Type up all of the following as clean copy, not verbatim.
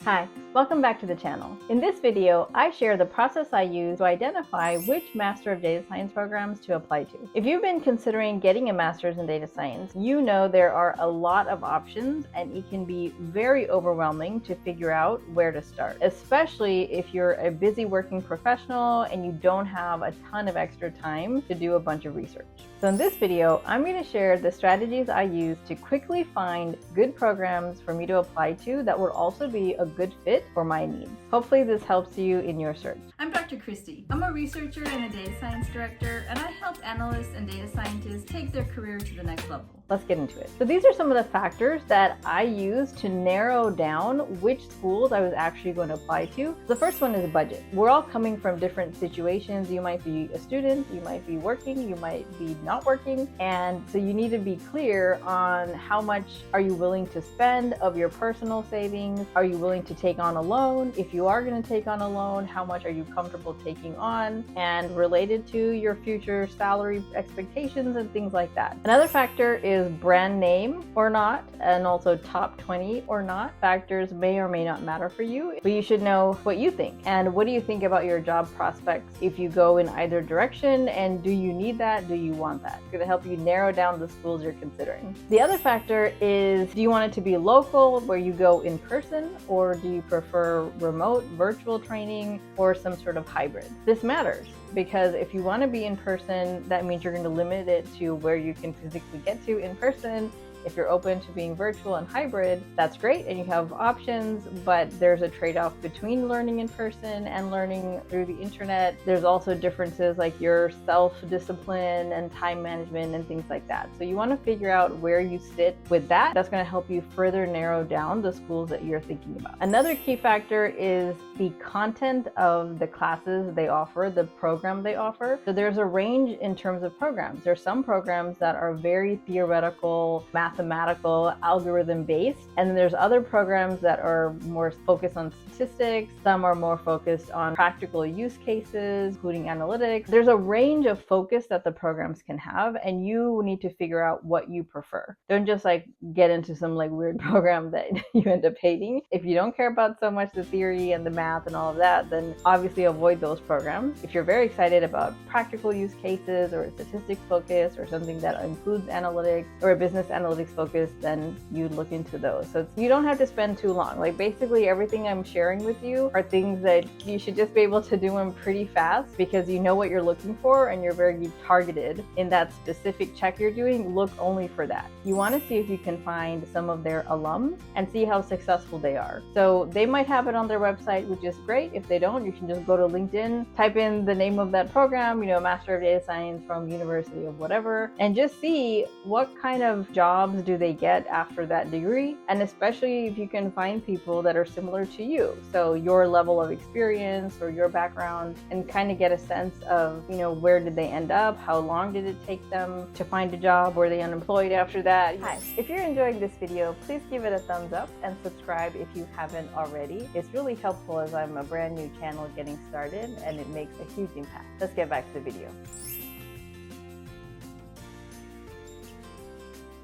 Hi, welcome back to the channel. In this video, I share the process I use to identify which Master of Data Science programs to apply to. If you've been considering getting a Master's in Data Science, you know there are a lot of options and it can be very overwhelming to figure out where to start, especially if you're a busy working professional and you don't have a ton of extra time to do a bunch of research. So in this video, I'm going to share the strategies I use to quickly find good programs for me to apply to that would also be a good fit for my needs. Hopefully this helps you in your search. I'm Dr. Christy. I'm a researcher and a data science director, and I help analysts and data scientists take their career to the next level. Let's get into it. So these are some of the factors that I use to narrow down which schools I was actually going to apply to. The first one is budget. We're all coming from different situations. You might be a student, you might be working, you might be not working. And so you need to be clear on how much are you willing to spend of your personal savings? Are you willing to take on a loan? If you are going to take on a loan, how much are you comfortable taking on? And related to your future salary expectations and things like that. Another factor is brand name or not, and also top 20 or not. Factors may or may not matter for you, but you should know what you think. And what do you think about your job prospects if you go in either direction? And do you need that? Do you want that? It's going to help you narrow down the schools you're considering. The other factor is, do you want it to be local where you go in person, or do you prefer remote, virtual training, or some sort of hybrid? This matters, because if you want to be in person, that means you're going to limit it to where you can physically get to in person. If you're open to being virtual and hybrid, that's great and you have options, but there's a trade-off between learning in person and learning through the internet. There's also differences like your self-discipline and time management and things like that. So you want to figure out where you sit with that. That's going to help you further narrow down the schools that you're thinking about. Another key factor is the content of the classes they offer, the program they offer. So there's a range in terms of programs. There's some programs that are very theoretical, mathematical, algorithm-based, and then there's other programs that are more focused on statistics. Some are more focused on practical use cases, including analytics. There's a range of focus that the programs can have, and you need to figure out what you prefer. Don't just get into some weird program that you end up hating. If you don't care about so much the theory and the math and all of that, then obviously avoid those programs. If you're very excited about practical use cases or a statistics focus or something that includes analytics or a business analytics focus, then you look into those. So you don't have to spend too long. Basically everything I'm sharing with you are things that you should just be able to do them pretty fast, because you know what you're looking for and you're very targeted in that specific check you're doing. Look only for that. You want to see if you can find some of their alums and see how successful they are. So they might have it on their website, which is great. If they don't, you can just go to LinkedIn, type in the name of that program, Master of Data Science from University of whatever, and just see what kind of jobs do they get after that degree. And especially if you can find people that are similar to you, so your level of experience or your background, and kind of get a sense of, where did they end up? How long did it take them to find a job? Were they unemployed after that? Hi, if you're enjoying this video, please give it a thumbs up and subscribe if you haven't already. It's really helpful as I'm a brand new channel getting started and it makes a huge impact. Let's get back to the video.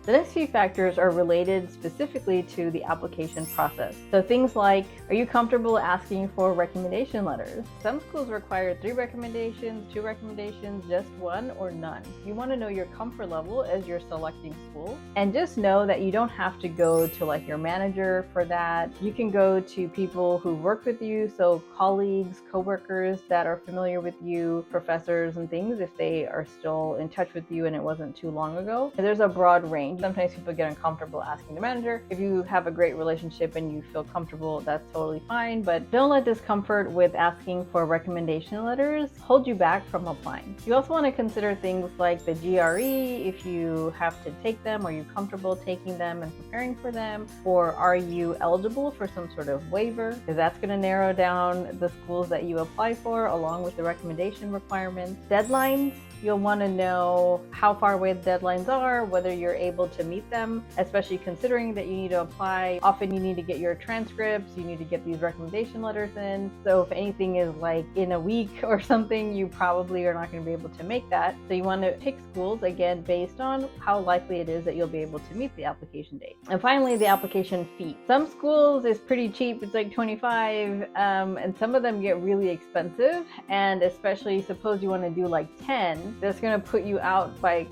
The next few factors are related specifically to the application process. So things like, are you comfortable asking for recommendation letters? Some schools require 3 recommendations, 2 recommendations, just 1, or none. You want to know your comfort level as you're selecting schools. And just know that you don't have to go to your manager for that. You can go to people who work with you, so colleagues, coworkers that are familiar with you, professors and things, if they are still in touch with you and it wasn't too long ago. There's a broad range. Sometimes people get uncomfortable asking the manager. If you have a great relationship and you feel comfortable, that's totally fine, but don't let discomfort with asking for recommendation letters hold you back from applying. You also want to consider things like the GRE, if you have to take them. Are you comfortable taking them and preparing for them? Or are you eligible for some sort of waiver? Because that's going to narrow down the schools that you apply for along with the recommendation requirements. Deadlines. You'll want to know how far away the deadlines are, whether you're able able to meet them, especially considering that you need to apply. Often you need to get your transcripts, you need to get these recommendation letters in. So if anything is like in a week or something, you probably are not going to be able to make that. So you want to pick schools again based on how likely it is that you'll be able to meet the application date. And finally, the application fee. Some schools is pretty cheap, it's like $25, and some of them get really expensive. And especially suppose you want to do like 10, that's going to put you out by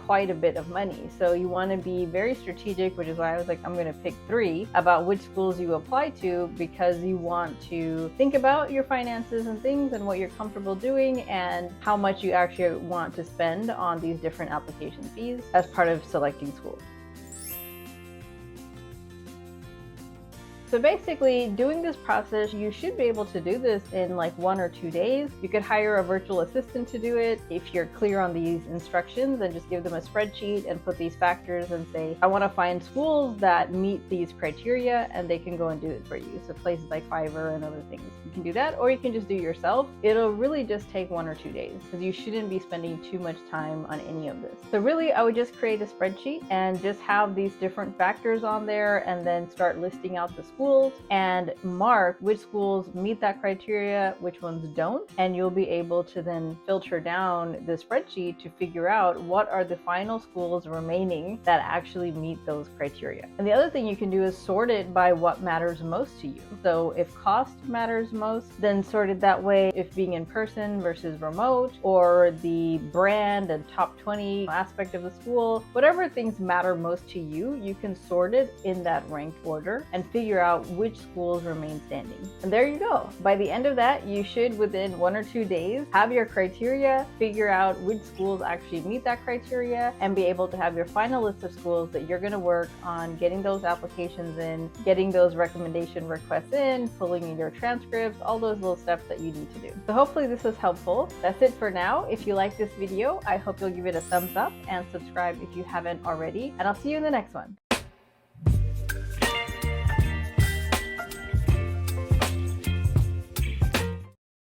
quite a bit of money. So you want to be very strategic, which is why I was like, I'm going to pick 3 about which schools you apply to, because you want to think about your finances and things and what you're comfortable doing and how much you actually want to spend on these different application fees as part of selecting schools. So basically, doing this process, you should be able to do this in like 1 or 2 days. You could hire a virtual assistant to do it if you're clear on these instructions, and just give them a spreadsheet and put these factors and say, I want to find schools that meet these criteria, and they can go and do it for you. So places like Fiverr and other things. You can do that, or you can just do it yourself. It'll really just take 1 or 2 days because you shouldn't be spending too much time on any of this. So really, I would just create a spreadsheet and just have these different factors on there, and then start listing out the schools and mark which schools meet that criteria, which ones don't, and you'll be able to then filter down the spreadsheet to figure out what are the final schools remaining that actually meet those criteria. And the other thing you can do is sort it by what matters most to you. So if cost matters most, then sort it that way. If being in person versus remote, or the brand and top 20 aspect of the school, whatever things matter most to you, you can sort it in that ranked order and figure out which schools remain standing. And there you go. By the end of that, you should, within 1 or 2 days, have your criteria, figure out which schools actually meet that criteria, and be able to have your final list of schools that you're going to work on getting those applications in, getting those recommendation requests in, pulling in your transcripts, all those little steps that you need to do. So hopefully this was helpful. That's it for now. If you like this video, I hope you'll give it a thumbs up and subscribe if you haven't already, and I'll see you in the next one.